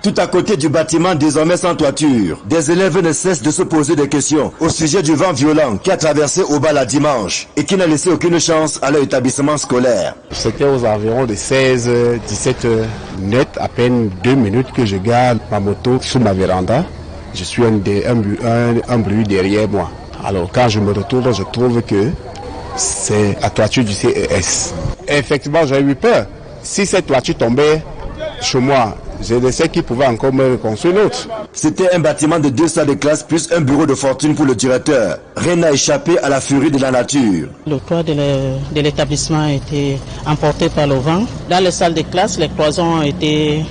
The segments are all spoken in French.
Tout à côté du bâtiment désormais sans toiture, des élèves ne cessent de se poser des questions au sujet du vent violent qui a traversé Obala dimanche et qui n'a laissé aucune chance à leur établissement scolaire. C'était aux environs de 16h, 17h net, à peine 2 minutes que je garde ma moto sous ma véranda. Je suis un bruit derrière moi. Alors quand je me retourne, je trouve que c'est la toiture du CES. Effectivement, j'ai eu peur. Si cette toiture tombait chez moi, je ne sais qui pouvait encore me reconstruire l'autre. C'était un bâtiment de 2 salles de classe plus un bureau de fortune pour le directeur. Rien n'a échappé à la furie de la nature. Le toit de l'établissement a été emporté par le vent. Dans les salles de classe, les cloisons ont été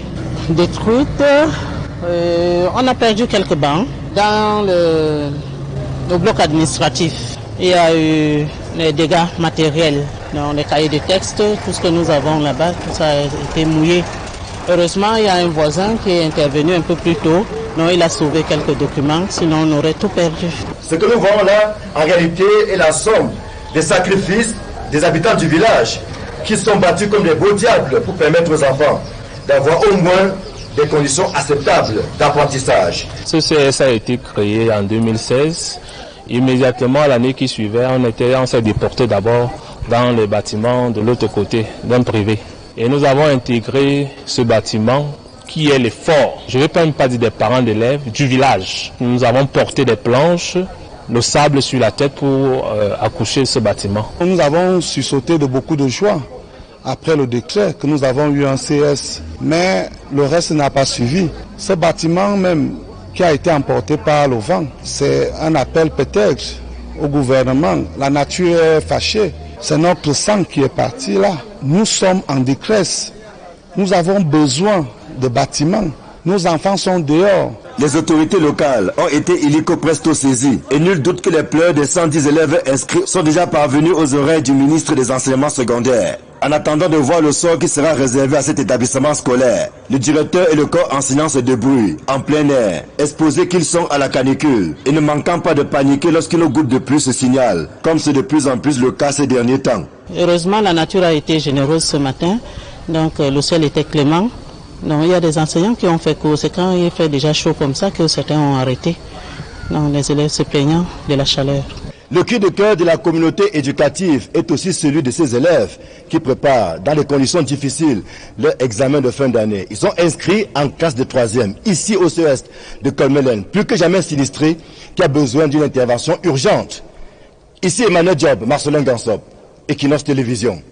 détruites. On a perdu quelques bancs. Dans le bloc administratif, il y a eu des dégâts matériels. Dans les cahiers de texte, tout ce que nous avons là-bas, tout ça a été mouillé. Heureusement, il y a un voisin qui est intervenu un peu plus tôt. Non, il a sauvé quelques documents, sinon on aurait tout perdu. Ce que nous voyons là, en réalité, est la somme des sacrifices des habitants du village qui sont battus comme des beaux diables pour permettre aux enfants d'avoir au moins des conditions acceptables d'apprentissage. Ce CS a été créé en 2016. Immédiatement, l'année qui suivait, on s'est déporté d'abord dans les bâtiments de l'autre côté, d'un privé. Et nous avons intégré ce bâtiment qui est le fort, je ne vais même pas dire des parents d'élèves, du village. Nous avons porté des planches, le sable sur la tête pour accoucher ce bâtiment. Nous avons sursauté de beaucoup de joie après le décret que nous avons eu un CS, mais le reste n'a pas suivi. Ce bâtiment même qui a été emporté par le vent, c'est un appel peut-être au gouvernement. La nature est fâchée. C'est notre sang qui est parti là. Nous sommes en détresse. Nous avons besoin de bâtiments. Nos enfants sont dehors. Les autorités locales ont été illico presto saisies et nul doute que les pleurs des 110 élèves inscrits sont déjà parvenus aux oreilles du ministre des Enseignements secondaires. En attendant de voir le sort qui sera réservé à cet établissement scolaire, le directeur et le corps enseignant se débrouillent en plein air, exposés qu'ils sont à la canicule et ne manquant pas de paniquer lorsqu'une goutte de pluie se signale, comme c'est de plus en plus le cas ces derniers temps. Heureusement, la nature a été généreuse ce matin, donc le ciel était clément. Donc, il y a des enseignants qui ont fait cours. C'est quand il fait déjà chaud comme ça que certains ont arrêté. Donc, les élèves se plaignant de la chaleur. Le cri de cœur de la communauté éducative est aussi celui de ces élèves qui préparent dans des conditions difficiles leur examen de fin d'année. Ils sont inscrits en classe de 3e, ici au CES de Colmelen, plus que jamais sinistré, qui a besoin d'une intervention urgente. Ici Emmanuel Job, Marcelin Gansop, Equinox Télévision.